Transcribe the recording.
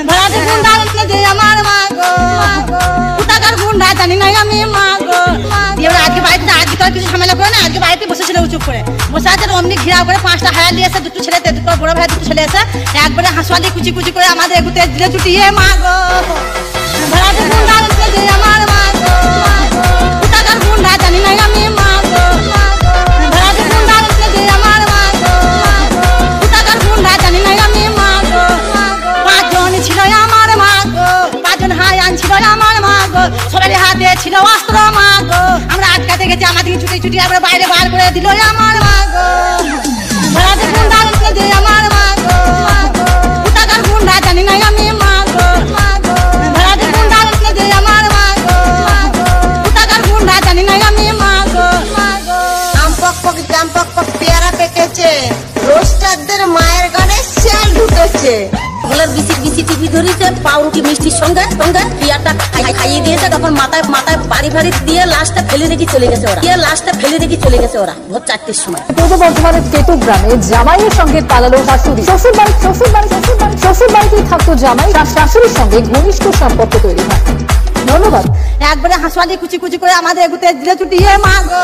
ভাড়াটে গুন্ডা যে আমার মা গো, কোথাকার গুন্ডা জানি না আমি মা গো। এবার আজকে বাড়িতে আজকে তো আর কিছু ঝামেলা করে না, আজকে বাড়িতে বসেছিল চুপ করে বসে আছে। অমনি ঘিরাও করে 5টা হায়ার নিয়ে এসে, দুটো ছেলে, দুটো বড় ভাই, দুটো ছেলে এসে একবারে হাঁসুয়ালি কুচি কুচি করে আমাদের এগুতে দিলে চুটিয়ে মা গো। ভাড়াটে গুন্ডা যে আমার মা গো, কোথাকার গুন্ডা জানি না আমি মা গো। ভাড়াটে গুন্ডা যে আমার মা গো, কোথাকার গুন্ডা জানি না আমি মা গো। 5 জন ছিল আমার মা গো, 5 জন হায়ান ছিল আমার মা গো। সবার হাতে ছিল অস্ত্র মা গো। আমরা আটকাতে গেছি, আমাদেরকে ছুটি ছুটি আমরা বাইরে বার করে দিল আমার মা গো। ভাড়াটে গুন্ডা যে আমার মা গো, কোথাকার গুন্ডা জানি না আমি মা গো। ভাড়াটে গুন্ডা যে আমার মা গো, কোথাকার গুন্ডা জানি না আমি মা গো। আম পক পক জাম পক পক পেয়ারা পেকেছে, রোস্টারদের মায়ের গানে শেল ঢুকেছে। গলার বিসি বিসি টিভি ধরেছে, পাউরুটি মিষ্টির সঙ্গে সঙ্গে পিয়াটা খাইয়ে দিয়েছে। তখন মাথায় মাথায় বাড়ি বাড়ি দিয়ে লাশটা ফেলে রেখে চলে গেছে ওরা, লাশটা ফেলে রেখে চলে গেছে ওরা ভোর 4টের সময়। পূর্ব বর্ধমানের টেটু গ্রামে জামাইয়ের সঙ্গে পালালো শাশুড়ি। শ্বশুর বাড়িতেই থাকতো জামাই, তার শাশুড়ির সঙ্গে ঘনিষ্ঠ সম্পর্ক তৈরি হয়। ধন্যবাদ। একবারে হাঁসুয়ালি কুচি কুচি করে আমাদের এগুতে দিলে চুটিয়ে মা গো।